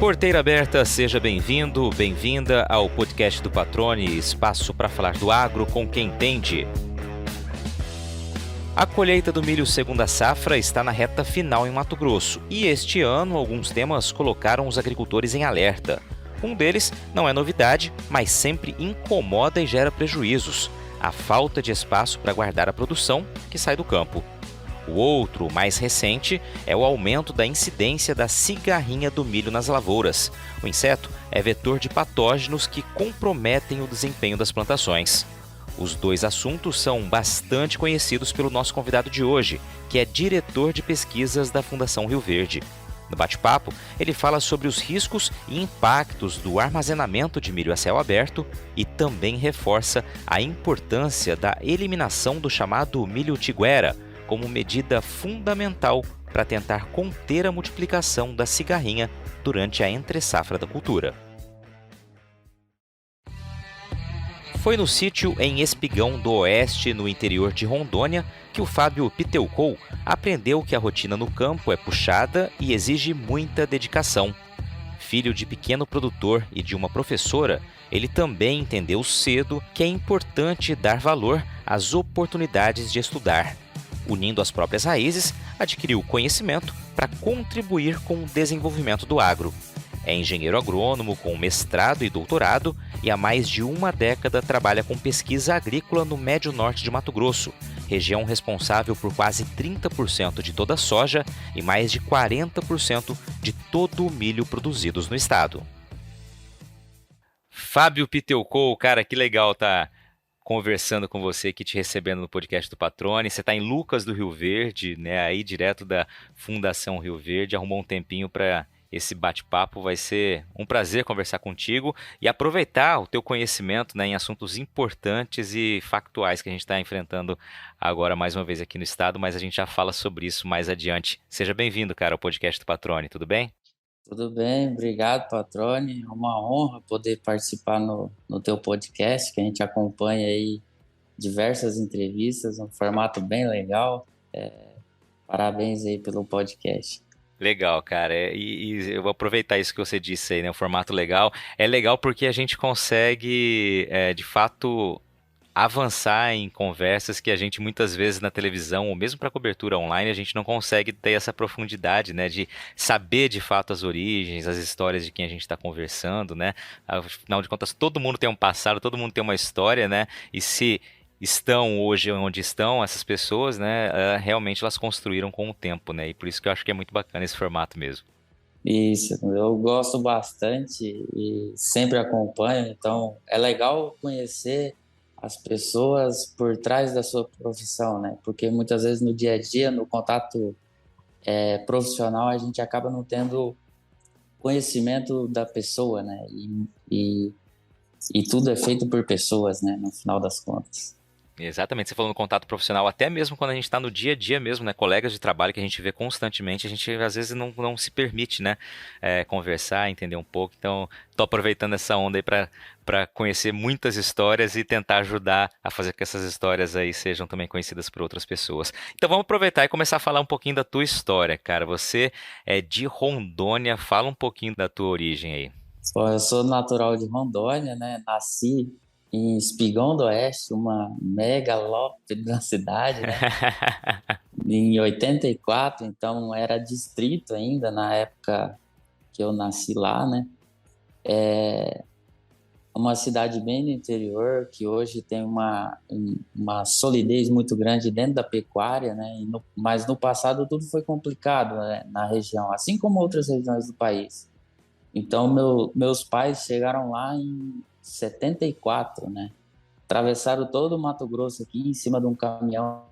Porteira aberta, seja bem-vindo, bem-vinda ao podcast do Patrone, espaço para falar do agro com quem entende. A colheita do milho segunda safra está na reta final em Mato Grosso e este ano alguns temas colocaram os agricultores em alerta. Um deles não é novidade, mas sempre incomoda e gera prejuízos: a falta de espaço para guardar a produção que sai do campo. O outro, mais recente, é o aumento da incidência da cigarrinha do milho nas lavouras. O inseto é vetor de patógenos que comprometem o desempenho das plantações. Os dois assuntos são bastante conhecidos pelo nosso convidado de hoje, que é diretor de pesquisas da Fundação Rio Verde. No bate-papo, ele fala sobre os riscos e impactos do armazenamento de milho a céu aberto e também reforça a importância da eliminação do chamado milho tiguera, como medida fundamental para tentar conter a multiplicação da cigarrinha durante a entre-safra da cultura. Foi no sítio em Espigão do Oeste, no interior de Rondônia, que o Fábio Piteucou aprendeu que a rotina no campo é puxada e exige muita dedicação. Filho de pequeno produtor e de uma professora, ele também entendeu cedo que é importante dar valor às oportunidades de estudar. Unindo as próprias raízes, adquiriu conhecimento para contribuir com o desenvolvimento do agro. É engenheiro agrônomo com mestrado e doutorado e há mais de uma década trabalha com pesquisa agrícola no Médio Norte de Mato Grosso, região responsável por quase 30% de toda a soja e mais de 40% de todo o milho produzidos no estado. Fábio Piteucou, cara, que legal tá conversando com você aqui, te recebendo no podcast do Patrone. Você está em Lucas do Rio Verde, né? Aí direto da Fundação Rio Verde, arrumou um tempinho para esse bate-papo. Vai ser um prazer conversar contigo e aproveitar o teu conhecimento, né, em assuntos importantes e factuais que a gente está enfrentando agora mais uma vez aqui no estado, mas a gente já fala sobre isso mais adiante. Seja bem-vindo, cara, ao podcast do Patrone, tudo bem? Tudo bem, obrigado, Patrone. É uma honra poder participar no teu podcast, que a gente acompanha aí diversas entrevistas, um formato bem legal. Parabéns aí pelo podcast. Legal, cara. E eu vou aproveitar isso que você disse aí, né? O formato legal. É legal porque a gente consegue, de fato, avançar em conversas que a gente muitas vezes na televisão ou mesmo para cobertura online a gente não consegue ter essa profundidade, né, de saber de fato as origens, as histórias de quem a gente está conversando, né? Afinal de contas, todo mundo tem um passado, todo mundo tem uma história, né? E se estão hoje onde estão essas pessoas, né, realmente elas construíram com o tempo, né? E por isso que eu acho que é muito bacana esse formato mesmo. Isso, eu gosto bastante e sempre acompanho, então é legal conhecer as pessoas por trás da sua profissão, né? Porque muitas vezes no dia a dia, no contato profissional, a gente acaba não tendo conhecimento da pessoa, né? E tudo é feito por pessoas, né? No final das contas. Exatamente, você falou no contato profissional, até mesmo quando a gente está no dia a dia mesmo, né, colegas de trabalho que a gente vê constantemente, a gente às vezes não se permite, né, conversar, entender um pouco. Então, estou aproveitando essa onda aí para conhecer muitas histórias e tentar ajudar a fazer com que essas histórias aí sejam também conhecidas por outras pessoas. Então, vamos aproveitar e começar a falar um pouquinho da tua história, cara. Você é de Rondônia, fala um pouquinho da tua origem aí. Bom, eu sou natural de Rondônia, né? Nasci em Espigão do Oeste, uma megalópole da cidade, né? Em 84, então era distrito ainda na época que eu nasci lá, né? Uma cidade bem no interior, que hoje tem uma solidez muito grande dentro da pecuária, né? Mas no passado tudo foi complicado, né, na região, assim como outras regiões do país. Então, meus pais chegaram lá em 74, né? Atravessaram todo o Mato Grosso aqui em cima de um caminhão,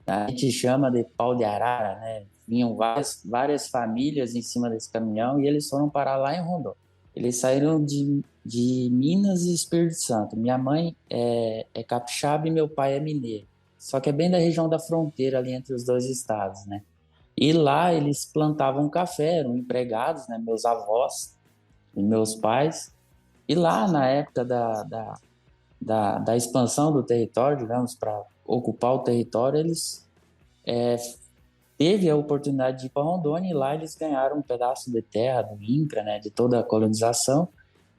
a gente chama de pau de arara, né? Vinham várias famílias em cima desse caminhão e eles foram parar lá em Rondônia. Eles saíram de Minas e Espírito Santo. Minha mãe é capixaba e meu pai é mineiro. Só que é bem da região da fronteira ali entre os dois estados, né? E lá eles plantavam café, eram empregados, né? Meus avós e meus pais. E lá na época da expansão do território, digamos, para ocupar o território, eles teve a oportunidade de ir para Rondônia e lá eles ganharam um pedaço de terra do INCRA, né, de toda a colonização,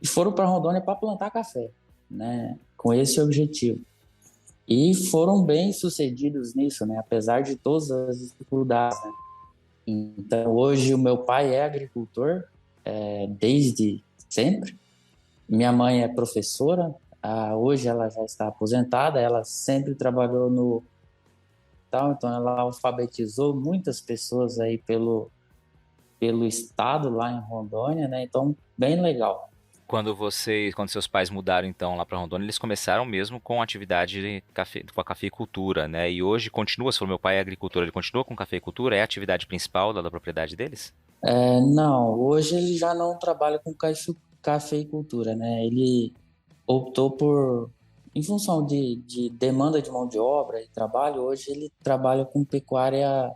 e foram para Rondônia para plantar café, né, com esse objetivo. E foram bem sucedidos nisso, né, apesar de todas as dificuldades, né. Então, hoje o meu pai é agricultor, desde sempre. Minha mãe é professora, hoje ela já está aposentada, ela sempre trabalhou no tal, então ela alfabetizou muitas pessoas aí pelo estado lá em Rondônia, né? Então, bem legal. Quando seus pais mudaram então lá para Rondônia, eles começaram mesmo com atividade de com a cafeicultura, né? E hoje continua, se for meu pai é agricultor, ele continua com cafeicultura? É a atividade principal da propriedade deles? Não, hoje ele já não trabalha com cafeicultura, né? Ele optou por, em função de demanda de mão de obra e trabalho, hoje ele trabalha com pecuária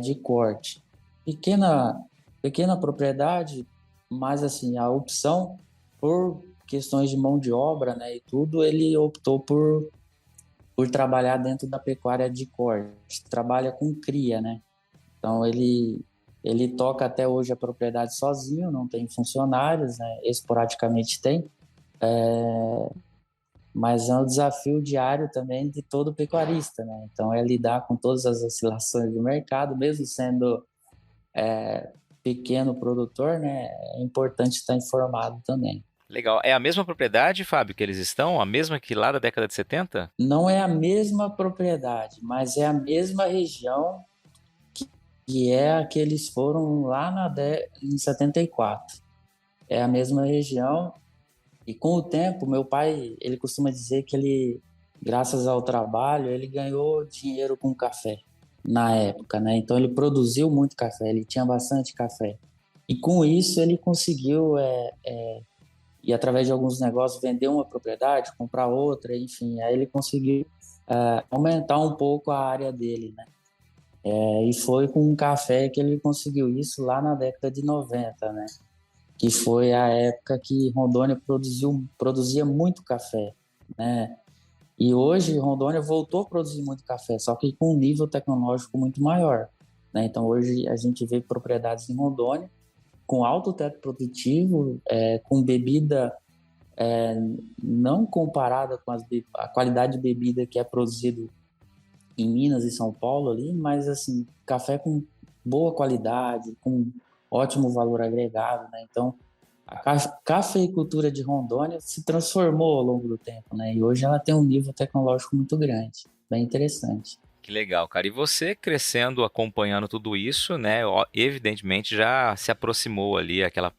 de corte. Pequena, pequena propriedade, mas assim, a opção por questões de mão de obra, né, e tudo, ele optou por trabalhar dentro da pecuária de corte, trabalha com cria, né? Então ele toca até hoje a propriedade sozinho, não tem funcionários, né? Esporadicamente tem, mas é um desafio diário também de todo pecuarista, né? Então é lidar com todas as oscilações do mercado, mesmo sendo pequeno produtor, né? É importante estar informado também. Legal. É a mesma propriedade, Fábio, que eles estão? A mesma que lá da década de 70? Não é a mesma propriedade, mas é a mesma região que é a que eles foram lá em 74. É a mesma região e com o tempo, meu pai, ele costuma dizer que ele, graças ao trabalho, ele ganhou dinheiro com café na época, né? Então ele produziu muito café, ele tinha bastante café. E com isso ele conseguiu, e através de alguns negócios, vender uma propriedade, comprar outra, enfim. Aí ele conseguiu aumentar um pouco a área dele, né? E foi com um café que ele conseguiu isso lá na década de 90, né? Que foi a época que Rondônia produzia muito café, né? E hoje Rondônia voltou a produzir muito café, só que com um nível tecnológico muito maior, né? Então hoje a gente vê propriedades em Rondônia com alto teto produtivo, com bebida não comparada com a qualidade de bebida que é produzido em Minas e São Paulo ali, mas assim, café com boa qualidade, com ótimo valor agregado, né? Então, a cafeicultura de Rondônia se transformou ao longo do tempo, né? E hoje ela tem um nível tecnológico muito grande, bem interessante. Que legal, cara. E você crescendo, acompanhando tudo isso, né? Evidentemente já se aproximou ali, aquela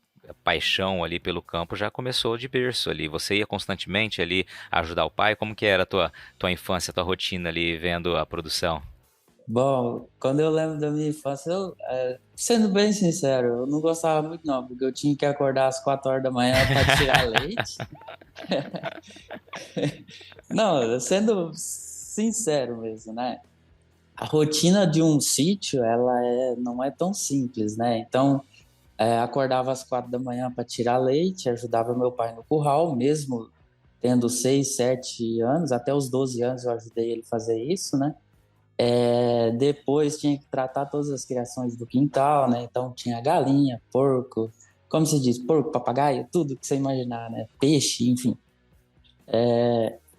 paixão ali pelo campo já começou de berço ali. Você ia constantemente ali ajudar o pai? Como que era a tua infância, tua rotina ali vendo a produção? Bom, quando eu lembro da minha infância, sendo bem sincero, eu não gostava muito não, porque eu tinha que acordar às 4 horas da manhã para tirar leite. Não, sendo sincero mesmo, né? A rotina de um sítio, não é tão simples, né? Então, acordava às 4 da manhã para tirar leite, ajudava meu pai no curral, mesmo tendo 6, 7 anos, até os 12 anos eu ajudei ele a fazer isso, né? Depois tinha que tratar todas as criações do quintal, né? Então tinha galinha, porco, como se diz, porco, papagaio, tudo que você imaginar, né? Peixe, enfim.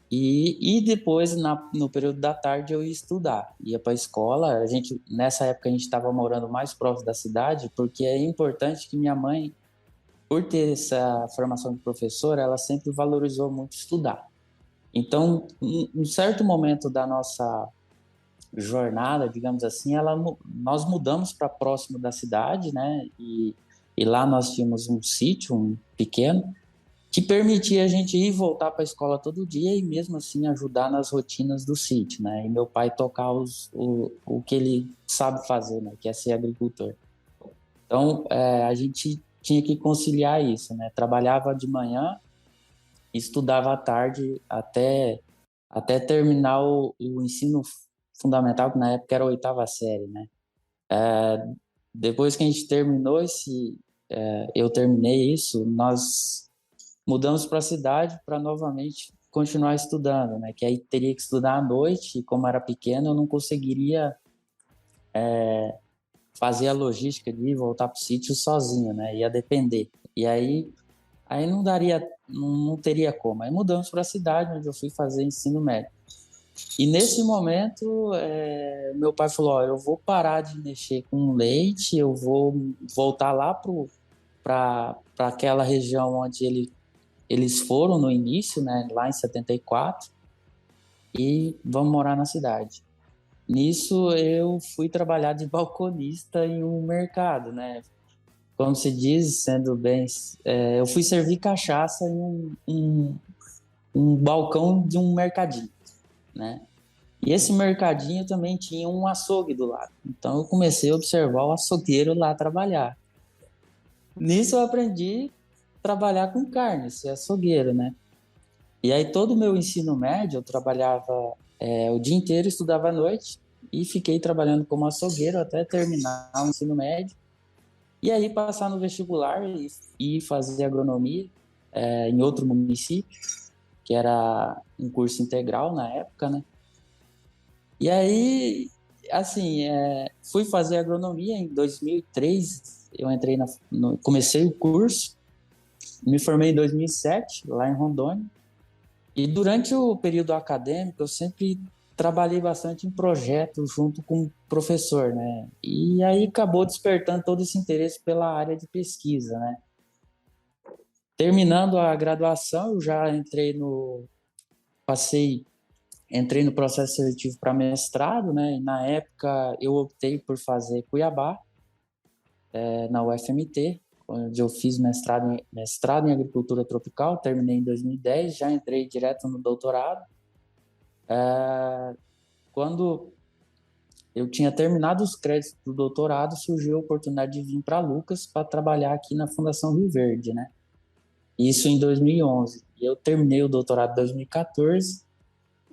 E depois, no período da tarde, eu ia estudar, ia para a escola. Nessa época, a gente estava morando mais próximo da cidade, porque é importante que minha mãe, por ter essa formação de professora, ela sempre valorizou muito estudar. Então, um certo momento da nossa jornada, digamos assim, nós mudamos para próximo da cidade, né? E lá nós tínhamos um sítio, um pequeno, que permitia a gente ir e voltar para a escola todo dia e mesmo assim ajudar nas rotinas do sítio, né? E meu pai tocar o que ele sabe fazer, né? Que é ser agricultor. Então, a gente tinha que conciliar isso, né? Trabalhava de manhã, estudava à tarde até terminar o ensino fundamental, que na época era a oitava série, né? Depois que a gente terminou eu terminei isso, nós mudamos para a cidade para novamente continuar estudando, né? Que aí teria que estudar à noite e como era pequeno eu não conseguiria fazer a logística de ir voltar para o sítio sozinho, né? Ia depender. E aí não daria, não teria como. Aí mudamos para a cidade onde eu fui fazer ensino médio. E nesse momento, meu pai falou: ó, eu vou parar de mexer com leite, eu vou voltar lá para aquela região onde eles foram no início, né, lá em 74, e vamos morar na cidade. Nisso eu fui trabalhar de balconista em um mercado, né? Como se diz, sendo bem, eu fui servir cachaça em um balcão de um mercadinho, né? E esse mercadinho também tinha um açougue do lado. Então eu comecei a observar o açougueiro lá trabalhar. Nisso eu aprendi a trabalhar com carne, ser açougueiro, né? E aí todo o meu ensino médio eu trabalhava o dia inteiro, estudava à noite e fiquei trabalhando como açougueiro até terminar o ensino médio. E aí passar no vestibular e fazer agronomia em outro município, que era um curso integral na época, né? E aí, assim, fui fazer agronomia em 2003. Eu entrei comecei o curso, me formei em 2007, lá em Rondônia. E durante o período acadêmico, eu sempre trabalhei bastante em projetos junto com o professor, né? E aí acabou despertando todo esse interesse pela área de pesquisa, né? Terminando a graduação, eu já passei entrei no processo seletivo para mestrado, né? E na época eu optei por fazer Cuiabá, na UFMT, onde eu fiz mestrado em agricultura tropical, terminei em 2010, já entrei direto no doutorado. Quando eu tinha terminado os créditos do doutorado, surgiu a oportunidade de vir para Lucas para trabalhar aqui na Fundação Rio Verde, né? Isso em 2011. Eu terminei o doutorado em 2014.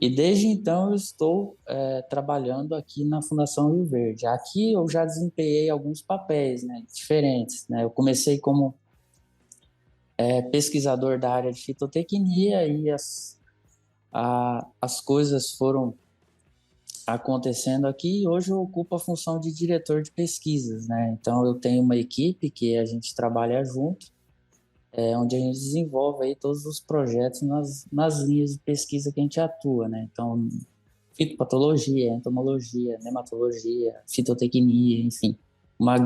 E desde então eu estou trabalhando aqui na Fundação Rio Verde. Aqui eu já desempenhei alguns papéis, né, diferentes, né? Eu comecei como pesquisador da área de fitotecnia e as coisas foram acontecendo aqui e hoje eu ocupo a função de diretor de pesquisas, né? Então eu tenho uma equipe que a gente trabalha junto, onde a gente desenvolve aí todos os projetos nas linhas de pesquisa que a gente atua, né? Então fitopatologia, entomologia, nematologia, fitotecnia, enfim, uma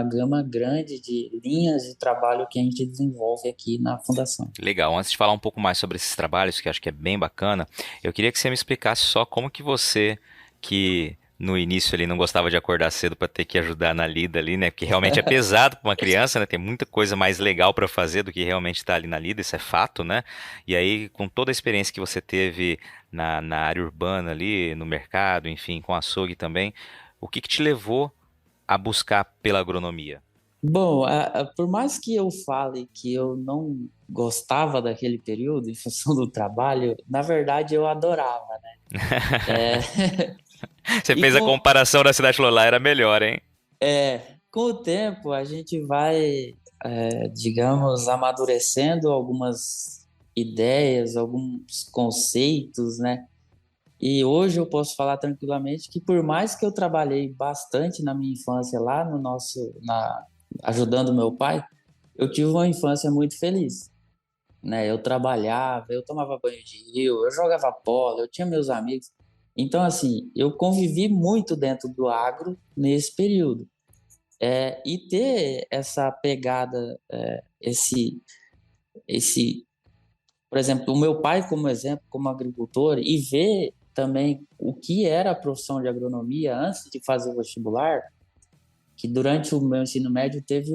gama grande de linhas de trabalho que a gente desenvolve aqui na Fundação. Legal. Antes de falar um pouco mais sobre esses trabalhos, que acho que é bem bacana, eu queria que você me explicasse só como que você, que no início ali não gostava de acordar cedo para ter que ajudar na lida ali, né? Porque realmente é pesado para uma criança, né? Tem muita coisa mais legal para fazer do que realmente estar ali na lida, isso é fato, né? E aí, com toda a experiência que você teve na área urbana ali, no mercado, enfim, com açougue também, o que que te levou a buscar pela agronomia? Bom, por mais que eu fale que eu não gostava daquele período em função do trabalho, na verdade eu adorava, né? É, Você e fez a comparação da cidade e falou, lá era melhor, hein? com o tempo a gente vai, digamos, amadurecendo algumas ideias, alguns conceitos, né? E hoje eu posso falar tranquilamente que por mais que eu trabalhei bastante na minha infância lá ajudando meu pai, eu tive uma infância muito feliz, né? Eu trabalhava, eu tomava banho de rio, eu jogava bola, eu tinha meus amigos. Então, assim, eu convivi muito dentro do agro nesse período. E ter essa pegada, esse por exemplo, o meu pai como exemplo, como agricultor, e ver também o que era a profissão de agronomia antes de fazer o vestibular, que durante o meu ensino médio teve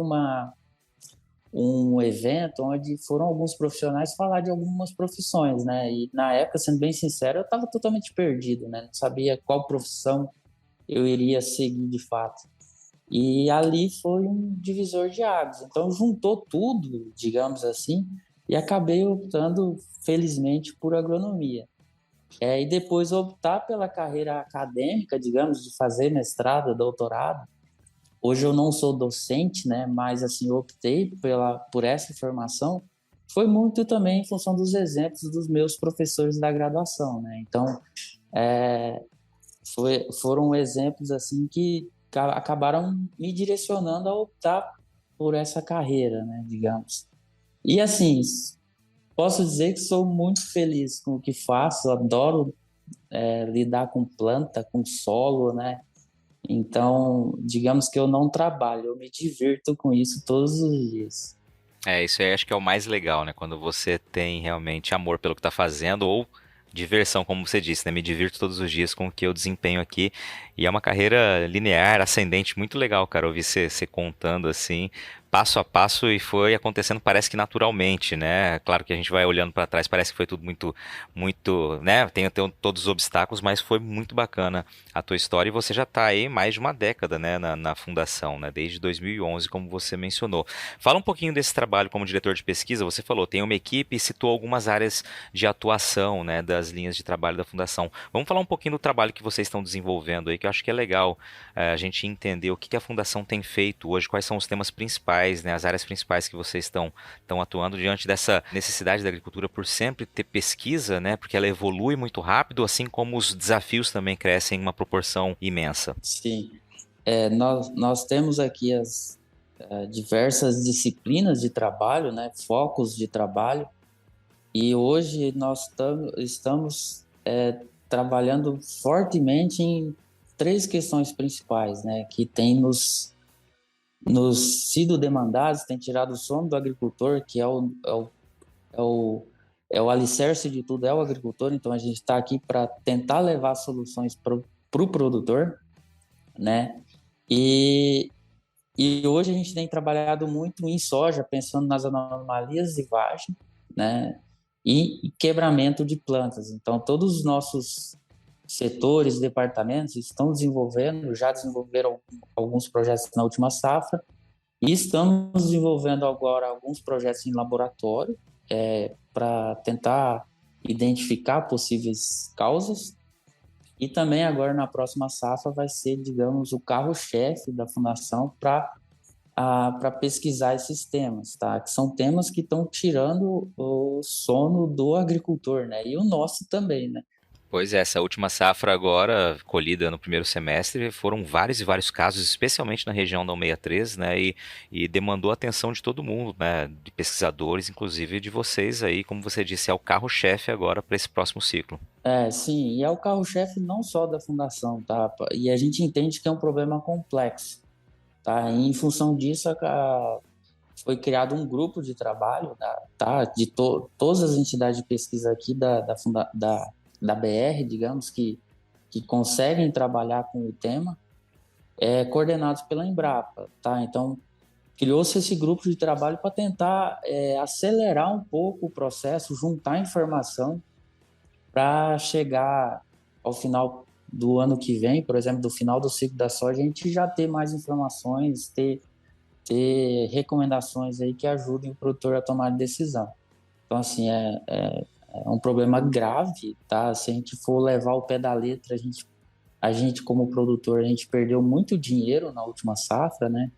um evento onde foram alguns profissionais falar de algumas profissões, né? E na época, sendo bem sincero, eu estava totalmente perdido, né? Não sabia qual profissão eu iria seguir de fato. E ali foi um divisor de águas. Então juntou tudo, digamos assim, e acabei optando, felizmente, por agronomia. E depois optar pela carreira acadêmica, digamos, de fazer mestrado, doutorado. Hoje eu não sou docente, né, mas assim, optei por essa formação. Foi muito também em função dos exemplos dos meus professores da graduação, né? Então, foram exemplos assim que acabaram me direcionando a optar por essa carreira, né, digamos. E assim, posso dizer que sou muito feliz com o que faço, adoro lidar com planta, com solo, né? Então, digamos que eu não trabalho, eu me divirto com isso todos os dias. Isso aí acho que é o mais legal, né? Quando você tem realmente amor pelo que tá fazendo ou diversão, como você disse, né? Me divirto todos os dias com o que eu desempenho aqui. E é uma carreira linear, ascendente, muito legal, cara. Ouvir você contando assim, passo a passo e foi acontecendo, parece que naturalmente, né? Claro que a gente vai olhando para trás, parece que foi tudo muito, muito, né? Tem todos os obstáculos, mas foi muito bacana a tua história e você já tá aí mais de uma década, né? Na fundação, né? Desde 2011, como você mencionou. Fala um pouquinho desse trabalho como diretor de pesquisa. Você falou, tem uma equipe e citou algumas áreas de atuação, né, das linhas de trabalho da Fundação. Vamos falar um pouquinho do trabalho que vocês estão desenvolvendo aí, que eu acho que é legal a gente entender o que a Fundação tem feito hoje, quais são os temas principais, né, as áreas principais que vocês estão atuando diante dessa necessidade da agricultura por sempre ter pesquisa, né, porque ela evolui muito rápido, assim como os desafios também crescem em uma proporção imensa. Sim, nós temos aqui as diversas disciplinas de trabalho, né, focos de trabalho, e hoje nós estamos trabalhando fortemente em três questões principais, né, que têm nos sido demandados, têm tirado o sono do agricultor, que é o, é o alicerce de tudo, é o agricultor. Então a gente está aqui para tentar levar soluções para o produtor, né? E, e hoje a gente tem trabalhado muito em soja, pensando nas anomalias de vagem, né? E quebramento de plantas. Então, todos os nossos setores, departamentos estão desenvolvendo, já desenvolveram alguns projetos na última safra, e estamos desenvolvendo agora alguns projetos em laboratório para tentar identificar possíveis causas. E também agora na próxima safra vai ser, digamos, o carro-chefe da fundação para pesquisar esses temas, tá? Que são temas que estão tirando o sono do agricultor, né? E o nosso também, né? Pois é, essa última safra agora, colhida no primeiro semestre, foram vários e vários casos, especialmente na região da 163, né, e demandou a atenção de todo mundo, né, de pesquisadores, inclusive de vocês aí, como você disse, é o carro-chefe agora para esse próximo ciclo. Sim, e é o carro-chefe não só da fundação, tá? E a gente entende que é um problema complexo, tá? E em função disso, foi criado um grupo de trabalho, tá? De todas as entidades de pesquisa aqui da BR, digamos, que conseguem trabalhar com o tema, coordenados pela Embrapa, tá? Então, criou-se esse grupo de trabalho para tentar acelerar um pouco o processo, juntar informação para chegar ao final do ano que vem, por exemplo, do final do ciclo da soja, a gente já ter mais informações, ter recomendações aí que ajudem o produtor a tomar decisão. Então, assim, é um problema grave, tá? Se a gente for levar o pé da letra, a gente como produtor, a gente perdeu muito dinheiro na última safra, né?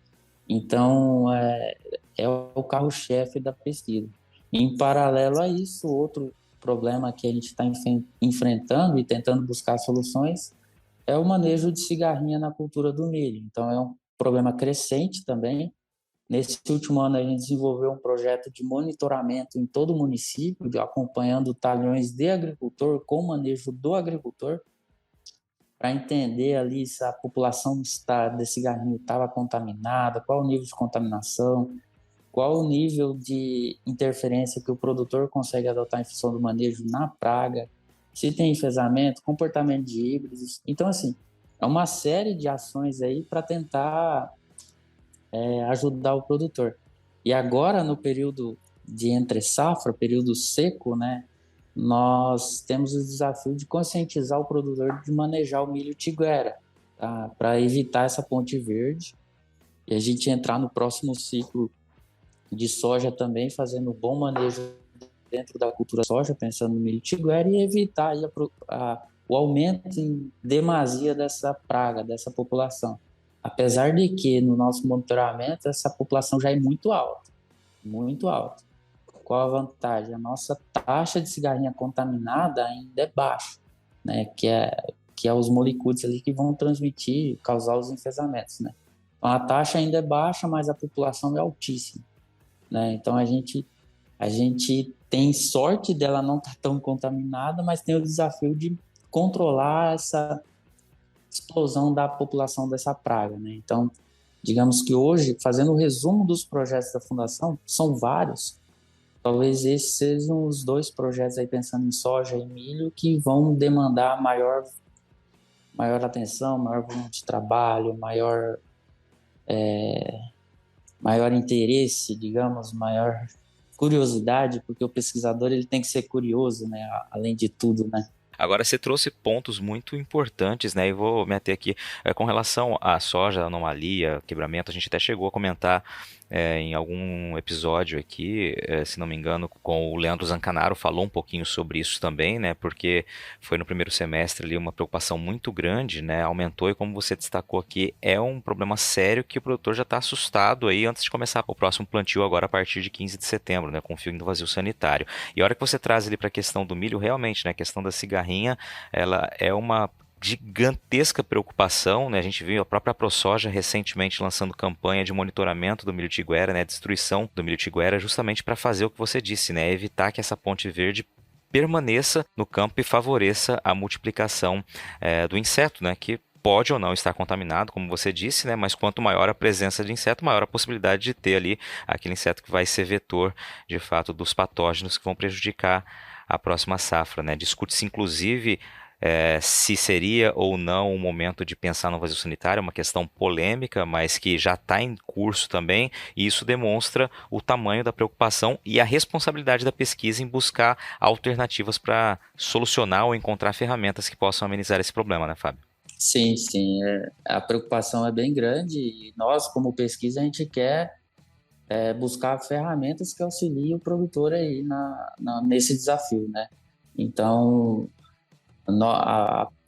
Então, é o carro-chefe da pesquisa. Em paralelo a isso, outro problema que a gente está enfrentando e tentando buscar soluções é o manejo de cigarrinha na cultura do milho. Então, é um problema crescente também. Nesse último ano, a gente desenvolveu um projeto de monitoramento em todo o município, acompanhando talhões de agricultor com manejo do agricultor, para entender ali se a população desse cigarrinho estava contaminada, qual o nível de contaminação, qual o nível de interferência que o produtor consegue adotar em função do manejo na praga, se tem enfesamento, comportamento de híbridos. Então, assim, é uma série de ações aí para tentar ajudar o produtor. E agora, no período de entre safra, período seco, né, nós temos o desafio de conscientizar o produtor de manejar o milho tiguera, tá? Para evitar essa ponte verde e a gente entrar no próximo ciclo de soja também, fazendo bom manejo dentro da cultura soja, pensando no milho tiguera e evitar aí o aumento em demasia dessa praga, dessa população. Apesar de que no nosso monitoramento essa população já é muito alta, muito alta. Qual a vantagem? A nossa taxa de cigarrinha contaminada ainda é baixa, né? que é os molicúdios ali que vão transmitir, causar os enfesamentos, né? Então, a taxa ainda é baixa, mas a população é altíssima, né? Então, a gente tem sorte dela não estar tão contaminada, mas tem o desafio de controlar essa explosão da população dessa praga, né? Então, digamos que hoje, fazendo o resumo dos projetos da Fundação, são vários. Talvez esses sejam os 2 projetos aí, pensando em soja e milho, que vão demandar maior atenção, maior volume de trabalho, maior interesse, digamos, maior curiosidade, porque o pesquisador ele tem que ser curioso, né? Além de tudo, né? Agora, você trouxe pontos muito importantes, né? E vou me ater aqui com relação à soja, anomalia, quebramento. A gente até chegou a comentar em algum episódio aqui, se não me engano, com o Leandro Zancanaro, falou um pouquinho sobre isso também, né? Porque foi no primeiro semestre ali uma preocupação muito grande, né? Aumentou e, como você destacou aqui, é um problema sério que o produtor já está assustado aí antes de começar o próximo plantio agora a partir de 15 de setembro, né? Com o fio do vazio sanitário. E a hora que você traz ali para a questão do milho, realmente, né? A questão da cigarrinha, ela é uma gigantesca preocupação, né? A gente viu a própria ProSoja recentemente lançando campanha de monitoramento do milho tiguera, né? Destruição do milho tiguera, justamente para fazer o que você disse, né? Evitar que essa ponte verde permaneça no campo e favoreça a multiplicação do inseto, né? Que pode ou não estar contaminado, como você disse, né? Mas quanto maior a presença de inseto, maior a possibilidade de ter ali aquele inseto que vai ser vetor, de fato, dos patógenos que vão prejudicar a próxima safra, né? Discute-se, inclusive, se seria ou não o momento de pensar no vazio sanitário, é uma questão polêmica, mas que já está em curso também, e isso demonstra o tamanho da preocupação e a responsabilidade da pesquisa em buscar alternativas para solucionar ou encontrar ferramentas que possam amenizar esse problema, né, Fábio? Sim, sim. A preocupação é bem grande e nós, como pesquisa, a gente quer buscar ferramentas que auxiliem o produtor aí nesse desafio, né? Então,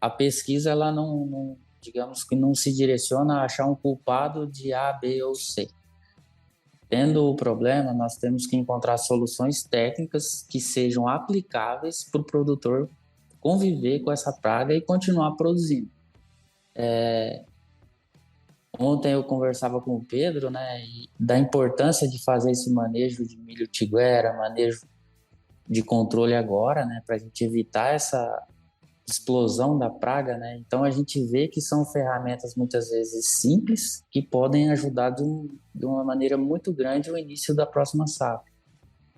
a pesquisa, ela não, digamos que não se direciona a achar um culpado de A, B ou C. Tendo o problema, nós temos que encontrar soluções técnicas que sejam aplicáveis para o produtor conviver com essa praga e continuar produzindo. Ontem eu conversava com o Pedro, né, da importância de fazer esse manejo de milho tiguera, manejo de controle agora, né, para a gente evitar essa explosão da praga, né? Então a gente vê que são ferramentas muitas vezes simples que podem ajudar de uma maneira muito grande o início da próxima safra.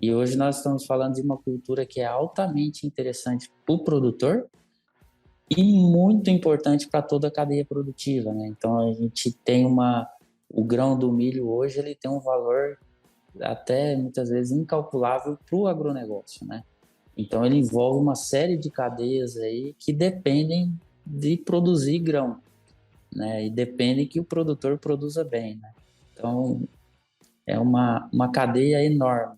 E hoje nós estamos falando de uma cultura que é altamente interessante para o produtor e muito importante para toda a cadeia produtiva, né? Então a gente tem o grão do milho hoje, ele tem um valor até muitas vezes incalculável para o agronegócio, né? Então ele envolve uma série de cadeias aí que dependem de produzir grão, né? E dependem que o produtor produza bem, né? Então é uma cadeia enorme,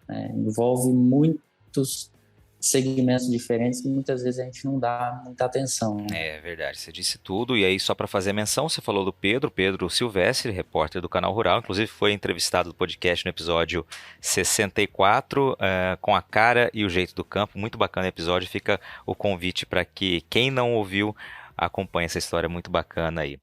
né? Envolve muitos segmentos diferentes que muitas vezes a gente não dá muita atenção, né? É verdade, você disse tudo. E aí, só para fazer menção, você falou do Pedro Silvestre, repórter do Canal Rural, inclusive foi entrevistado no podcast no episódio 64, com a cara e o jeito do campo. Muito bacana o episódio, fica o convite para que quem não ouviu acompanhe essa história muito bacana aí.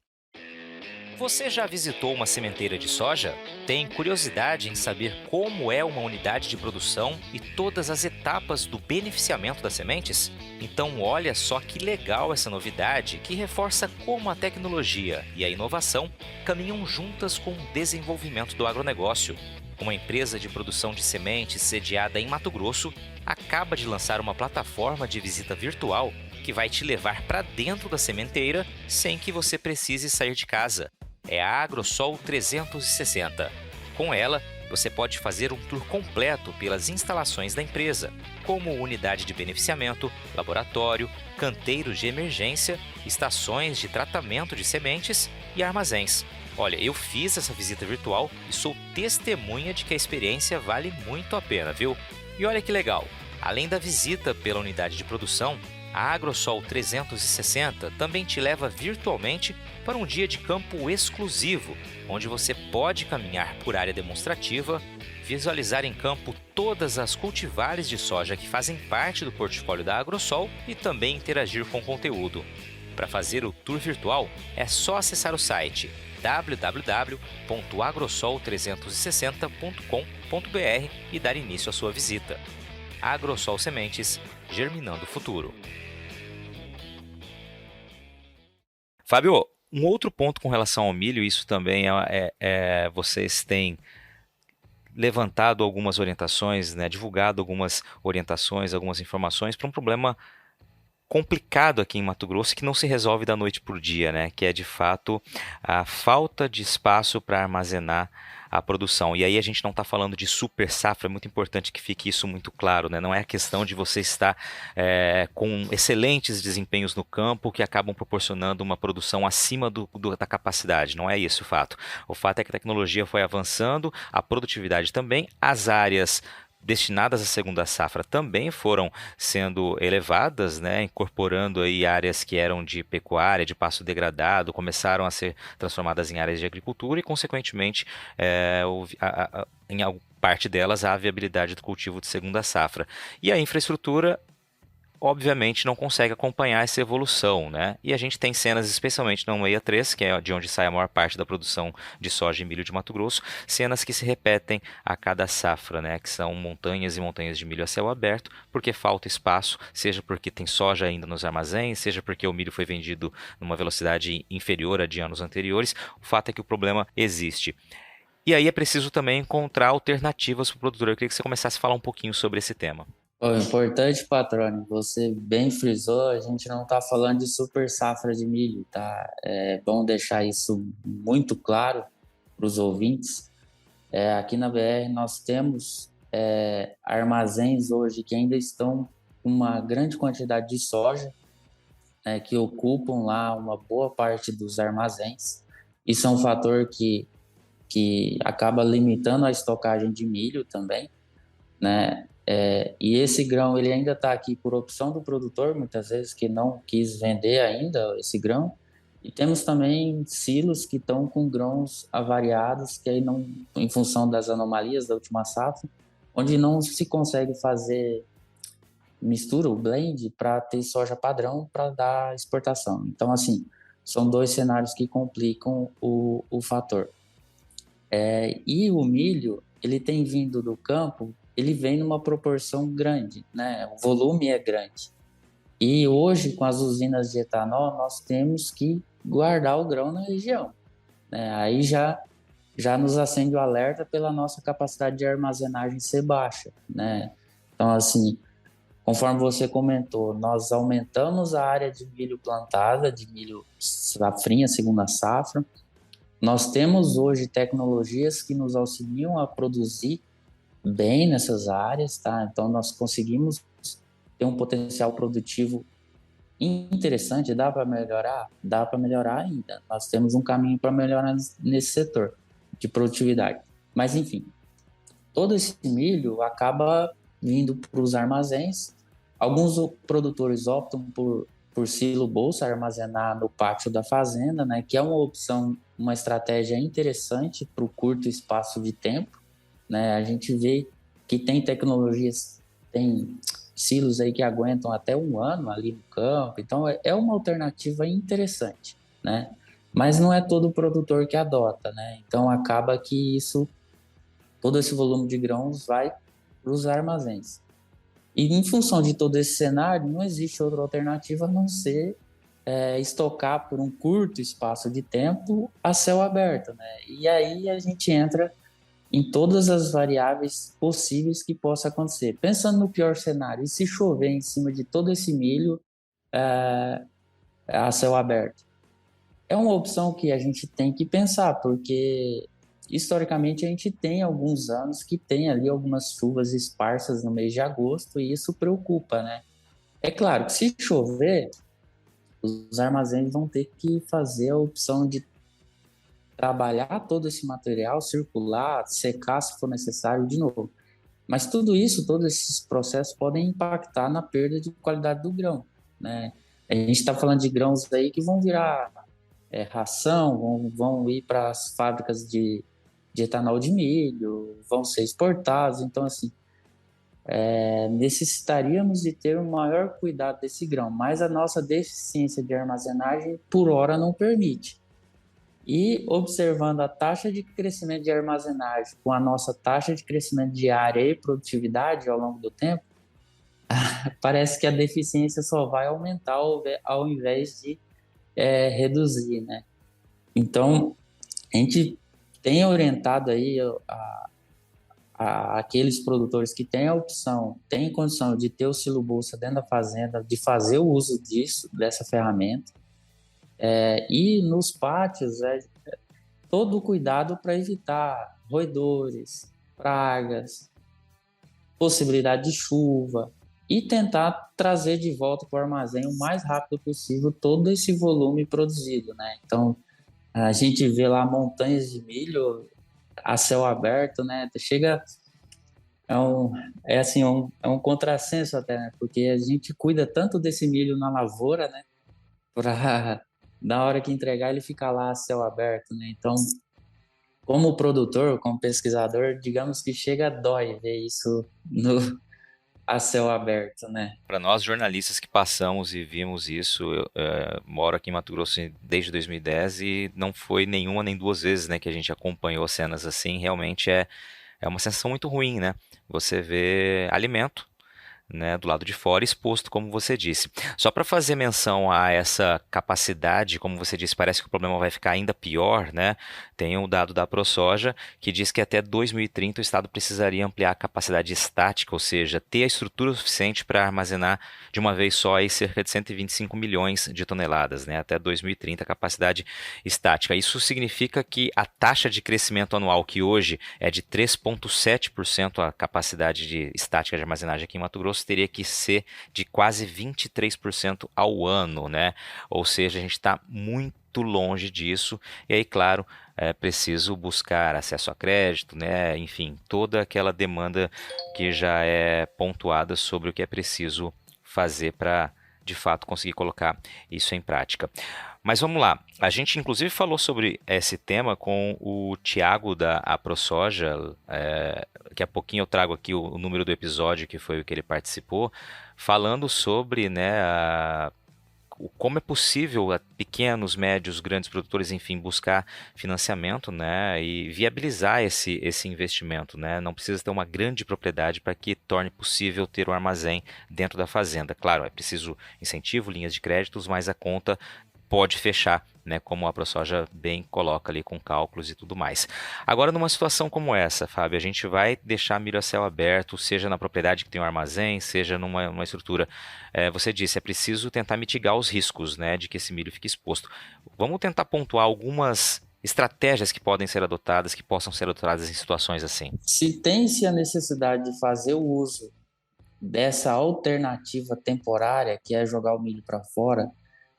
Você já visitou uma sementeira de soja? Tem curiosidade em saber como é uma unidade de produção e todas as etapas do beneficiamento das sementes? Então olha só que legal essa novidade que reforça como a tecnologia e a inovação caminham juntas com o desenvolvimento do agronegócio. Uma empresa de produção de sementes sediada em Mato Grosso acaba de lançar uma plataforma de visita virtual que vai te levar para dentro da sementeira sem que você precise sair de casa. É a AgroSol 360. Com ela, você pode fazer um tour completo pelas instalações da empresa, como unidade de beneficiamento, laboratório, canteiros de emergência, estações de tratamento de sementes e armazéns. Olha, eu fiz essa visita virtual e sou testemunha de que a experiência vale muito a pena, viu? E olha que legal, além da visita pela unidade de produção, a AgroSol 360 também te leva virtualmente para um dia de campo exclusivo, onde você pode caminhar por área demonstrativa, visualizar em campo todas as cultivares de soja que fazem parte do portfólio da AgroSol e também interagir com o conteúdo. Para fazer o tour virtual, é só acessar o site www.agrosol360.com.br e dar início à sua visita. Agrosol Sementes, germinando o futuro. Fábio, um outro ponto com relação ao milho, isso também vocês têm levantado algumas orientações, né, divulgado algumas orientações, algumas informações para um problema complicado aqui em Mato Grosso que não se resolve da noite para o dia, né? Que é de fato a falta de espaço para armazenar a produção. E aí a gente não está falando de super safra, é muito importante que fique isso muito claro, né? Não é a questão de você estar com excelentes desempenhos no campo que acabam proporcionando uma produção acima da capacidade. Não é esse o fato. O fato é que a tecnologia foi avançando, a produtividade também, as áreas destinadas à segunda safra também foram sendo elevadas, né, incorporando aí áreas que eram de pecuária, de pasto degradado, começaram a ser transformadas em áreas de agricultura e, consequentemente, em parte delas há a viabilidade do cultivo de segunda safra. E a infraestrutura obviamente não consegue acompanhar essa evolução, né? E a gente tem cenas, especialmente na 163, que é de onde sai a maior parte da produção de soja e milho de Mato Grosso, cenas que se repetem a cada safra, né? Que são montanhas e montanhas de milho a céu aberto, porque falta espaço, seja porque tem soja ainda nos armazéns, seja porque o milho foi vendido numa velocidade inferior a de anos anteriores. O fato é que o problema existe. E aí é preciso também encontrar alternativas para o produtor. Eu queria que você começasse a falar um pouquinho sobre esse tema. O importante, patrônio, você bem frisou, a gente não está falando de super safra de milho, tá? É bom deixar isso muito claro para os ouvintes. Aqui na BR nós temos armazéns hoje que ainda estão com uma grande quantidade de soja, que ocupam lá uma boa parte dos armazéns. Isso é um fator que acaba limitando a estocagem de milho também, né? E esse grão ele ainda está aqui por opção do produtor, muitas vezes que não quis vender ainda esse grão. E temos também silos que estão com grãos avariados, que aí não, em função das anomalias da última safra, onde não se consegue fazer mistura, o blend, para ter soja padrão para dar exportação. Então, assim, são dois cenários que complicam o fator. E o milho, ele tem vindo do campo, ele vem numa proporção grande, né? O volume é grande. E hoje, com as usinas de etanol, nós temos que guardar o grão na região, né? Aí já nos acende o alerta pela nossa capacidade de armazenagem ser baixa, né? Então, assim, conforme você comentou, nós aumentamos a área de milho plantada, de milho safrinha, segunda safra. Nós temos hoje tecnologias que nos auxiliam a produzir bem nessas áreas, tá? Então, nós conseguimos ter um potencial produtivo interessante. Dá para melhorar? Dá para melhorar ainda. Nós temos um caminho para melhorar nesse setor de produtividade. Mas, enfim, todo esse milho acaba vindo para os armazéns. Alguns produtores optam por silo bolsa, armazenar no pátio da fazenda, né? Que é uma opção, uma estratégia interessante para o curto espaço de tempo, né? A gente vê que tem tecnologias, tem silos aí que aguentam até 1 ano ali no campo, então é uma alternativa interessante, né? Mas não é todo produtor que adota, né? Então acaba que todo esse volume de grãos vai para os armazéns. E em função de todo esse cenário, não existe outra alternativa a não ser estocar por um curto espaço de tempo a céu aberto, né? E aí a gente entra em todas as variáveis possíveis que possa acontecer. Pensando no pior cenário, e se chover em cima de todo esse milho a céu aberto? É uma opção que a gente tem que pensar, porque historicamente a gente tem alguns anos que tem ali algumas chuvas esparsas no mês de agosto e isso preocupa, né? É claro que se chover, os armazéns vão ter que fazer a opção de trabalhar todo esse material, circular, secar se for necessário de novo. Mas tudo isso, todos esses processos podem impactar na perda de qualidade do grão, né? A gente está falando de grãos aí que vão virar ração, vão ir para as fábricas de etanol de milho, vão ser exportados. Então, assim, necessitaríamos de ter um maior cuidado desse grão, mas a nossa deficiência de armazenagem, por hora, não permite. E observando a taxa de crescimento de armazenagem com a nossa taxa de crescimento de área e produtividade ao longo do tempo, parece que a deficiência só vai aumentar ao invés de reduzir, né? Então, a gente tem orientado aí aqueles produtores que têm a opção, têm condição de ter o silo bolsa dentro da fazenda, de fazer o uso dessa ferramenta. E nos pátios, todo o cuidado para evitar roedores, pragas, possibilidade de chuva e tentar trazer de volta para o armazém o mais rápido possível todo esse volume produzido, né? Então, a gente vê lá montanhas de milho a céu aberto, né? Chega é um assim é um contrassenso até, né? Porque a gente cuida tanto desse milho na lavoura, né? Para na hora que entregar ele fica lá a céu aberto, né? Então, como produtor, como pesquisador, digamos que chega dói ver isso no a céu aberto, né? Para nós jornalistas que passamos e vimos isso, eu moro aqui em Mato Grosso desde 2010 e não foi nenhuma nem duas vezes, né, que a gente acompanhou cenas assim. Realmente é uma sensação muito ruim, né? Você vê alimento, né, do lado de fora exposto, como você disse. Só para fazer menção a essa capacidade, como você disse, parece que o problema vai ficar ainda pior, né? Tem um dado da ProSoja que diz que até 2030 o estado precisaria ampliar a capacidade estática, ou seja, ter a estrutura suficiente para armazenar de uma vez só aí cerca de 125 milhões de toneladas, né? Até 2030 a capacidade estática. Isso significa que a taxa de crescimento anual, que hoje é de 3,7% a capacidade estática de armazenagem aqui em Mato Grosso, teria que ser de quase 23% ao ano, né? Ou seja, a gente está muito longe disso. E aí, claro, é preciso buscar acesso a crédito, né? Enfim, toda aquela demanda que já é pontuada sobre o que é preciso fazer para, de fato, conseguir colocar isso em prática. Mas vamos lá, a gente inclusive falou sobre esse tema com o Tiago da AproSoja, daqui a pouquinho eu trago aqui o número do episódio que foi o que ele participou, falando sobre, né, como é possível a pequenos, médios, grandes produtores, enfim, buscar financiamento, né, e viabilizar esse investimento, né? Não precisa ter uma grande propriedade para que torne possível ter um armazém dentro da fazenda. Claro, é preciso incentivo, linhas de créditos, mas a conta pode fechar, né, como a ProSoja bem coloca ali com cálculos e tudo mais. Agora, numa situação como essa, Fábio, a gente vai deixar milho a céu aberto, seja na propriedade que tem um armazém, seja numa estrutura. Você disse, é preciso tentar mitigar os riscos, né, de que esse milho fique exposto. Vamos tentar pontuar algumas estratégias que podem ser adotadas, que possam ser adotadas em situações assim. Se tem-se a necessidade de fazer o uso dessa alternativa temporária, que é jogar o milho para fora,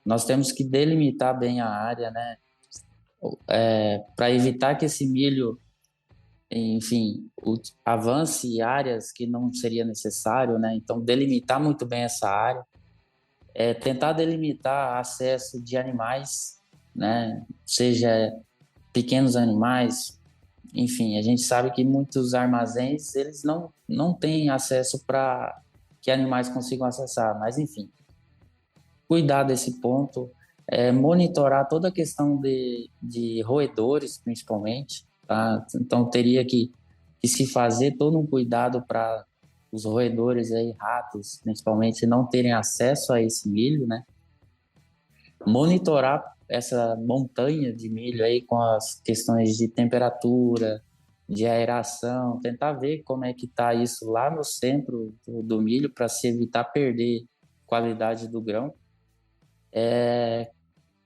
nós temos que delimitar bem a área, né? Para evitar que esse milho, enfim, avance áreas que não seria necessário, né? Então, delimitar muito bem essa área, tentar delimitar acesso de animais, né? Seja pequenos animais, enfim, a gente sabe que muitos armazéns eles não têm acesso para que animais consigam acessar, mas enfim, cuidar desse ponto, monitorar toda a questão de roedores, principalmente, tá? Então, teria que se fazer todo um cuidado para os roedores aí, ratos, principalmente, não terem acesso a esse milho, né? Monitorar essa montanha de milho aí com as questões de temperatura, de aeração, tentar ver como é que está isso lá no centro do milho para se evitar perder qualidade do grão.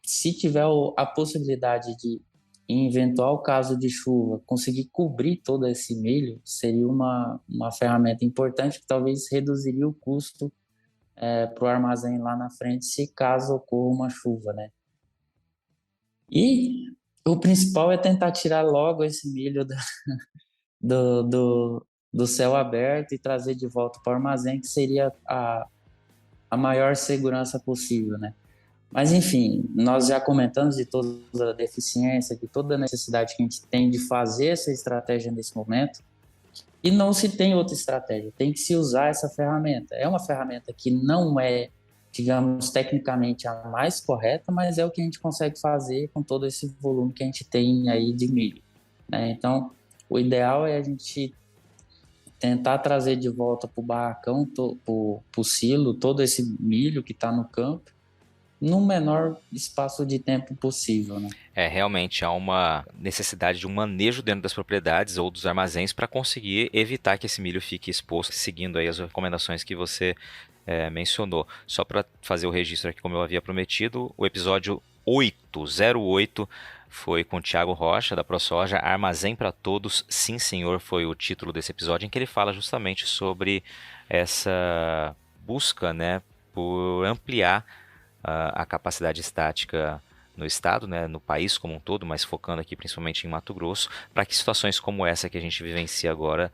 Se tiver a possibilidade de, em eventual caso de chuva, conseguir cobrir todo esse milho, seria uma ferramenta importante que talvez reduziria o custo para o armazém lá na frente, se caso ocorra uma chuva, né? E o principal é tentar tirar logo esse milho do, do, do céu aberto e trazer de volta para o armazém, que seria a maior segurança possível, né? Mas, enfim, nós já comentamos de toda a deficiência, de toda a necessidade que a gente tem de fazer essa estratégia nesse momento, E não se tem outra estratégia, tem que se usar essa ferramenta. É uma ferramenta que não é, digamos, tecnicamente a mais correta, mas é o que a gente consegue fazer com todo esse volume que a gente tem aí de milho, né? Então, o ideal é a gente tentar trazer de volta para o barracão, para o silo, todo esse milho que está no campo, no menor espaço de tempo possível, né? Realmente há uma necessidade de um manejo dentro das propriedades ou dos armazéns para conseguir evitar que esse milho fique exposto, seguindo aí as recomendações que você mencionou. Só para fazer o registro aqui, como eu havia prometido, o episódio 808 foi com o Thiago Rocha, da ProSoja, Armazém para Todos, sim senhor, foi o título desse episódio, em que ele fala justamente sobre essa busca, né, por ampliar a capacidade estática no estado, né, no país como um todo, mas focando aqui principalmente em Mato Grosso, para que situações como essa que a gente vivencia agora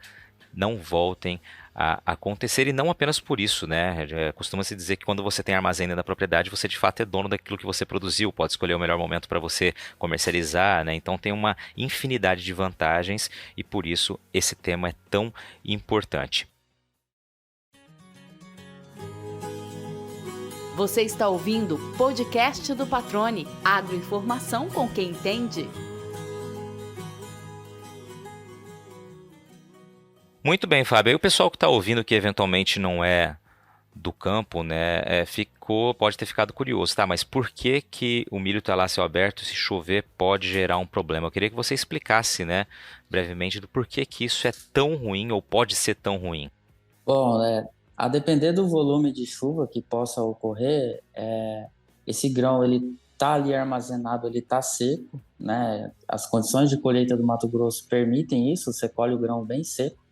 não voltem a acontecer, e não apenas por isso, né? Costuma-se dizer que quando você tem armazém dentro da propriedade, você de fato é dono daquilo que você produziu, pode escolher o melhor momento para você comercializar, né? Então tem uma infinidade de vantagens e por isso esse tema é tão importante. Você está ouvindo o podcast do Patrone, agroinformação com quem entende. Muito bem, Fábio. Aí o pessoal que está ouvindo que eventualmente não é do campo, né, pode ter ficado curioso, tá? Mas por que que o milho está lá a céu aberto, se chover pode gerar um problema? Eu queria que você explicasse, né, brevemente do porquê que isso é tão ruim ou pode ser tão ruim. Bom, a depender do volume de chuva que possa ocorrer, esse grão ele está ali armazenado, ele está seco, né? As condições de colheita do Mato Grosso permitem isso, você colhe o grão bem seco,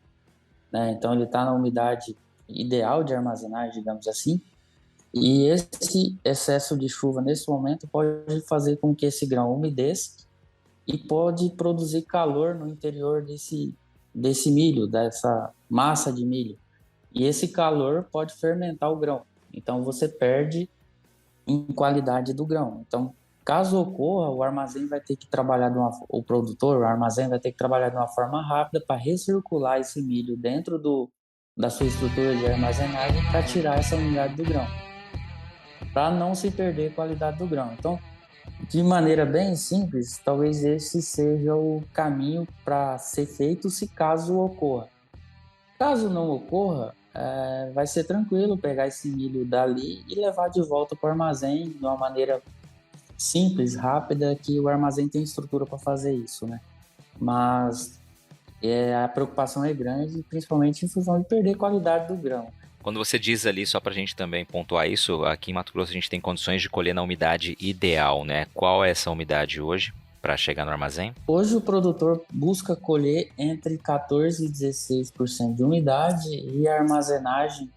né? Então ele está na umidade ideal de armazenagem, digamos assim. E esse excesso de chuva nesse momento pode fazer com que esse grão umedeça e pode produzir calor no interior desse milho, dessa massa de milho. E esse calor pode fermentar o grão. Então você perde em qualidade do grão. Então, caso ocorra, o armazém vai ter que trabalhar o produtor, o armazém vai ter que trabalhar de uma forma rápida para recircular esse milho dentro da sua estrutura de armazenagem para tirar essa umidade do grão, para não se perder a qualidade do grão. Então, de maneira bem simples, talvez esse seja o caminho para ser feito se caso ocorra. Caso não ocorra, vai ser tranquilo pegar esse milho dali e levar de volta para o armazém de uma maneira simples, rápida, que o armazém tem estrutura para fazer isso, né? Mas a preocupação é grande, principalmente em função de perder qualidade do grão. Quando você diz ali, só para a gente também pontuar isso, aqui em Mato Grosso a gente tem condições de colher na umidade ideal, né? Qual é essa umidade hoje para chegar no armazém? Hoje o produtor busca colher entre 14% e 16% de umidade e a armazenagem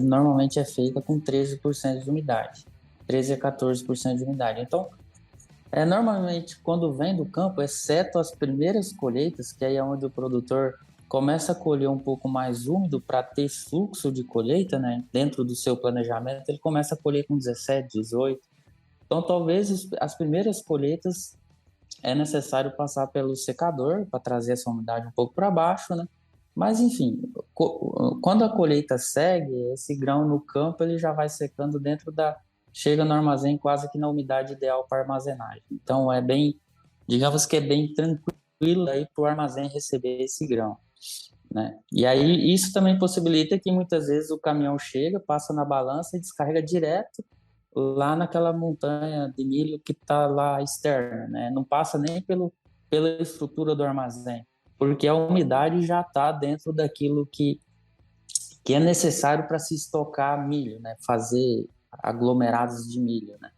normalmente é feita com 13% de umidade, 13% a 14% de umidade. Então, normalmente quando vem do campo, exceto as primeiras colheitas, que aí é onde o produtor começa a colher um pouco mais úmido para ter fluxo de colheita, né? Dentro do seu planejamento, ele começa a colher com 17%, 18%. Então, talvez as primeiras colheitas é necessário passar pelo secador para trazer essa umidade um pouco para baixo, né? Mas, enfim, quando a colheita segue, esse grão no campo ele já vai secando chega no armazém quase que na umidade ideal para armazenagem. Então, digamos que é bem tranquilo aí para o armazém receber esse grão, né? E aí isso também possibilita que muitas vezes o caminhão chega, passa na balança e descarrega direto lá naquela montanha de milho que está lá externa, né? Não passa nem pela estrutura do armazém, porque a umidade já está dentro daquilo que é necessário para se estocar milho, né? Fazer aglomerados de milho, né?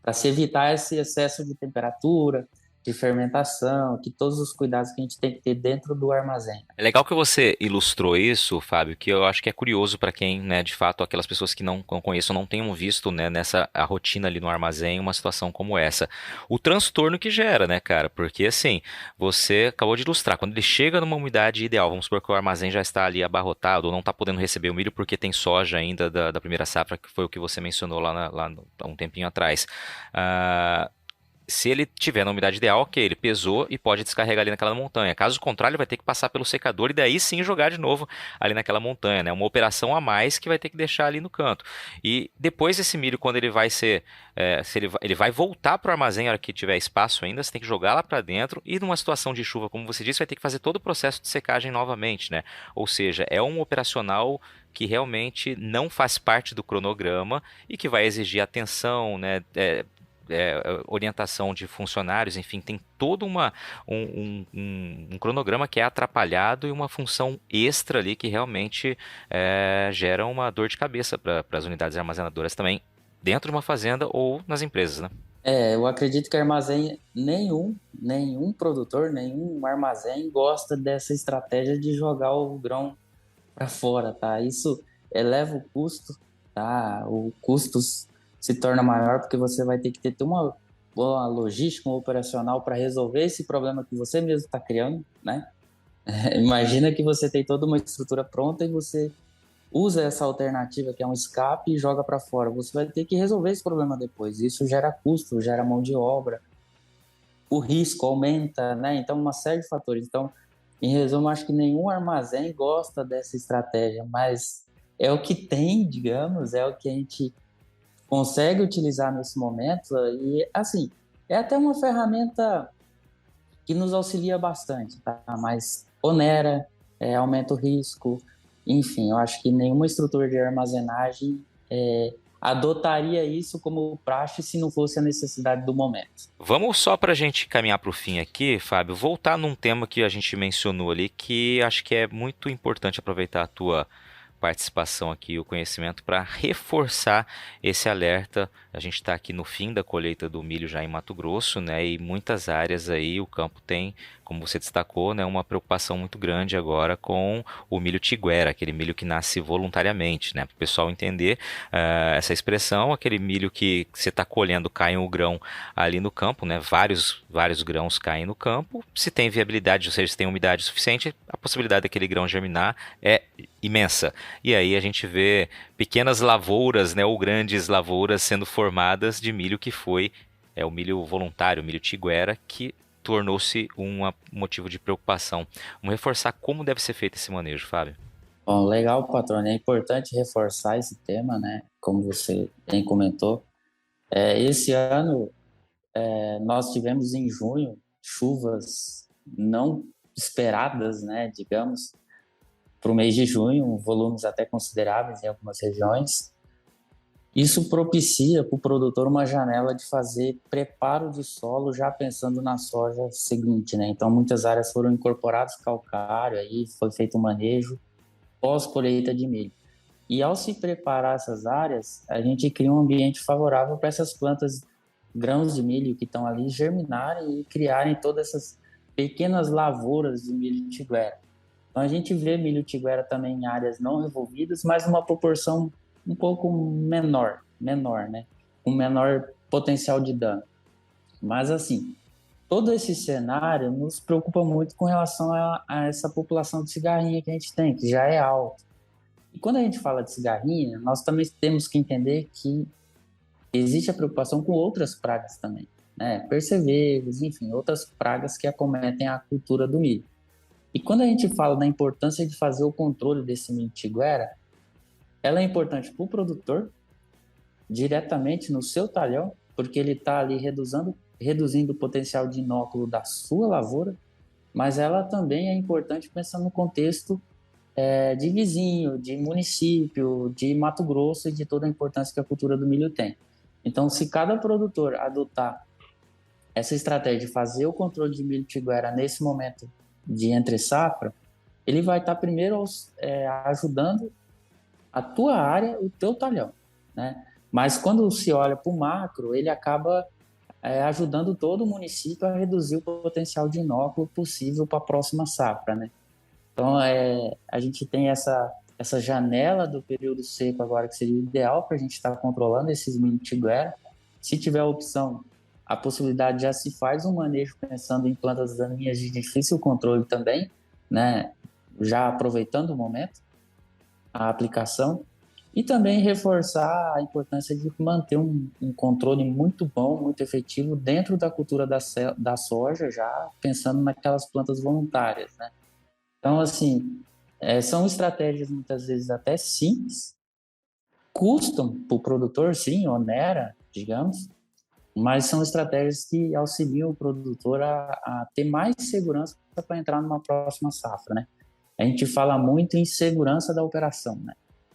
Para se evitar esse excesso de temperatura, de fermentação, que todos os cuidados que a gente tem que ter dentro do armazém. É legal que você ilustrou isso, Fábio, que eu acho que é curioso para quem, né, de fato, aquelas pessoas que não conheçam, não tenham visto, né, a rotina ali no armazém, uma situação como essa. O transtorno que gera, né, cara? Porque, assim, você acabou de ilustrar, quando ele chega numa umidade ideal, vamos supor que o armazém já está ali abarrotado, ou não está podendo receber o milho porque tem soja ainda da primeira safra, que foi o que você mencionou lá há um tempinho atrás. Se ele tiver na umidade ideal, ok, ele pesou e pode descarregar ali naquela montanha. Caso contrário, ele vai ter que passar pelo secador e daí sim jogar de novo ali naquela montanha, né? Uma operação a mais que vai ter que deixar ali no canto. E depois esse milho, quando ele vai ser, se ele vai voltar para o armazém na hora que tiver espaço ainda, você tem que jogar lá para dentro e numa situação de chuva, como você disse, vai ter que fazer todo o processo de secagem novamente, né? Ou seja, é um operacional que realmente não faz parte do cronograma e que vai exigir atenção, né? Orientação de funcionários, enfim, tem todo um cronograma que é atrapalhado e uma função extra ali que realmente gera uma dor de cabeça para as unidades armazenadoras também, dentro de uma fazenda ou nas empresas, né? Eu acredito que armazém nenhum produtor, nenhum armazém gosta dessa estratégia de jogar o grão para fora, tá? Isso eleva o custo, tá? O custo se torna maior porque você vai ter que ter uma boa logística, um operacional para resolver esse problema que você mesmo está criando, né? Imagina que você tem toda uma estrutura pronta e você usa essa alternativa que é um escape e joga para fora. Você vai ter que resolver esse problema depois. Isso gera custo, gera mão de obra, o risco aumenta, né? Então, uma série de fatores. Então, em resumo, acho que nenhum armazém gosta dessa estratégia, mas é o que tem, digamos, é o que a gente consegue utilizar nesse momento e, assim, é até uma ferramenta que nos auxilia bastante, tá? Mas onera, aumenta o risco, enfim, eu acho que nenhuma estrutura de armazenagem adotaria isso como praxe se não fosse a necessidade do momento. Vamos só para a gente caminhar para o fim aqui, Fábio, voltar num tema que a gente mencionou ali, que acho que é muito importante aproveitar a tua participação aqui, o conhecimento, para reforçar esse alerta. A gente está aqui no fim da colheita do milho já em Mato Grosso, né? E muitas áreas aí o campo tem, como você destacou, né, uma preocupação muito grande agora com o milho tiguera, aquele milho que nasce voluntariamente, né? Para o pessoal entender essa expressão, aquele milho que você está colhendo, cai um grão ali no campo, né? Vários grãos caem no campo. Se tem viabilidade, ou seja, se tem umidade suficiente, a possibilidade daquele grão germinar é imensa. E aí a gente vê pequenas lavouras, né, ou grandes lavouras sendo formadas de milho que foi o milho voluntário, o milho tiguera, que tornou-se um motivo de preocupação. Vamos reforçar como deve ser feito esse manejo, Fábio. Bom, legal, patrônio. É importante reforçar esse tema, né? Como você bem comentou. Esse ano, nós tivemos em junho chuvas não esperadas, né? Digamos, para o mês de junho, volumes até consideráveis em algumas regiões. Isso propicia para o produtor uma janela de fazer preparo de solo já pensando na soja seguinte, né? Então, muitas áreas foram incorporadas calcário, aí foi feito um manejo pós-colheita de milho. E ao se preparar essas áreas, a gente cria um ambiente favorável para essas plantas, grãos de milho que estão ali germinarem e criarem todas essas pequenas lavouras de milho tiguera. Então a gente vê milho tiguera também em áreas não revolvidas, mas numa proporção um pouco menor, né? Com menor potencial de dano. Mas assim, todo esse cenário nos preocupa muito com relação a essa população de cigarrinha que a gente tem, que já é alta. E quando a gente fala de cigarrinha, nós também temos que entender que existe a preocupação com outras pragas também, né? Percevejos, enfim, outras pragas que acometem a cultura do milho. E quando a gente fala da importância de fazer o controle desse milho tiguera, ela é importante para o produtor, diretamente no seu talhão, porque ele está ali reduzindo o potencial de inóculo da sua lavoura, mas ela também é importante pensando no contexto de vizinho, de município, de Mato Grosso e de toda a importância que a cultura do milho tem. Então, se cada produtor adotar essa estratégia de fazer o controle de milho tiguera nesse momento de entre safra, ele vai estar primeiro ajudando a tua área, o teu talhão, né? Mas quando se olha para o macro, ele acaba ajudando todo o município a reduzir o potencial de inóculo possível para a próxima safra, né? Então, a gente tem essa janela do período seco agora que seria ideal para a gente estar controlando esses milho tiguera. Se tiver a opção, a possibilidade já se faz um manejo pensando em plantas daninhas de difícil controle também, né? Já aproveitando o momento, a aplicação. E também reforçar a importância de manter um controle muito bom, muito efetivo dentro da cultura da soja, já pensando naquelas plantas voluntárias, né? Então, assim, são estratégias muitas vezes até simples, custam para o produtor, sim, onera, digamos, mas são estratégias que auxiliam o produtor a ter mais segurança para entrar numa próxima safra, né? A gente fala muito em segurança da operação, né?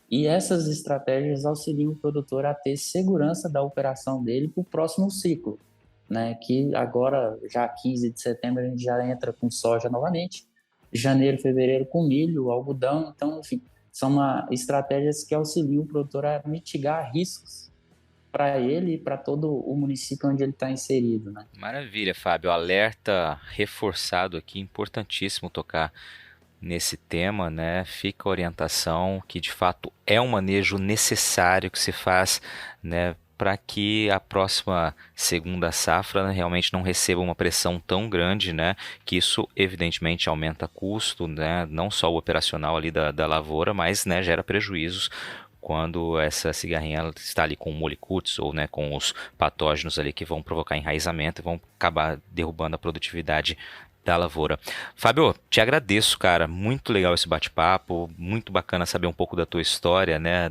E essas estratégias auxiliam o produtor a ter segurança da operação dele para o próximo ciclo, né? Que agora, já 15 de setembro, a gente já entra com soja novamente, janeiro, fevereiro com milho, algodão, então, enfim, são estratégias que auxiliam o produtor a mitigar riscos para ele e para todo o município onde ele está inserido, né? Maravilha, Fábio. Alerta reforçado aqui, importantíssimo tocar nesse tema, né? Fica a orientação que de fato é um manejo necessário que se faz, né, para que a próxima segunda safra, né, realmente não receba uma pressão tão grande, né, que isso evidentemente aumenta custo, né, não só o operacional ali da lavoura, mas, né, gera prejuízos quando essa cigarrinha está ali com molicutes ou, né, com os patógenos ali que vão provocar enraizamento e vão acabar derrubando a produtividade da lavoura. Fábio, te agradeço, cara, muito legal esse bate-papo, muito bacana saber um pouco da tua história, né,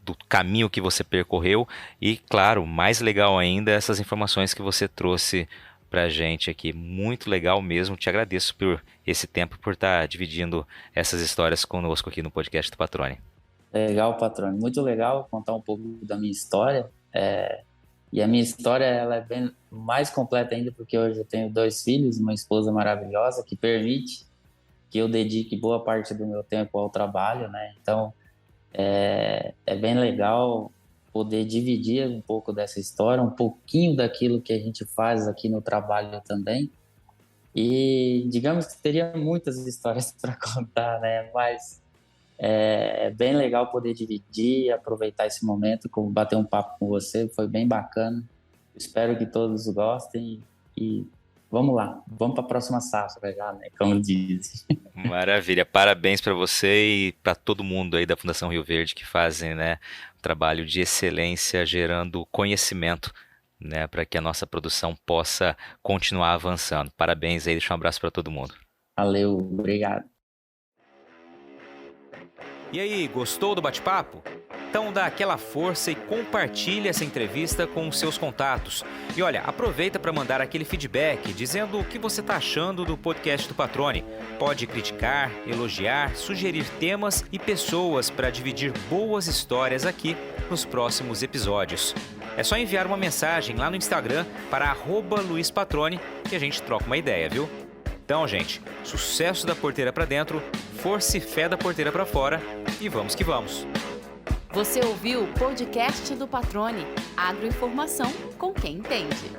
do caminho que você percorreu e, claro, mais legal ainda essas informações que você trouxe pra gente aqui, muito legal mesmo, te agradeço por esse tempo, por estar dividindo essas histórias conosco aqui no podcast do Patrone. Legal, patrônio, muito legal contar um pouco da minha história, e a minha história ela é bem mais completa ainda porque hoje eu tenho 2 filhos, uma esposa maravilhosa que permite que eu dedique boa parte do meu tempo ao trabalho, né? Então, é bem legal poder dividir um pouco dessa história, um pouquinho daquilo que a gente faz aqui no trabalho também. E digamos que teria muitas histórias para contar, né? Mas é bem legal poder dividir, aproveitar esse momento, bater um papo com você, foi bem bacana. Espero que todos gostem e vamos lá, vamos para a próxima safra já, né? Como dizem. Maravilha, parabéns para você e para todo mundo aí da Fundação Rio Verde que fazem, né, um trabalho de excelência gerando conhecimento, né, para que a nossa produção possa continuar avançando. Parabéns aí, deixa um abraço para todo mundo. Valeu, obrigado. E aí, gostou do bate-papo? Então dá aquela força e compartilha essa entrevista com os seus contatos. E olha, aproveita para mandar aquele feedback dizendo o que você está achando do podcast do Patrone. Pode criticar, elogiar, sugerir temas e pessoas para dividir boas histórias aqui nos próximos episódios. É só enviar uma mensagem lá no Instagram para @luispatrone que a gente troca uma ideia, viu? Então, gente, sucesso da porteira para dentro, força e fé da porteira para fora e vamos que vamos. Você ouviu o podcast do Patrone, agroinformação com quem entende.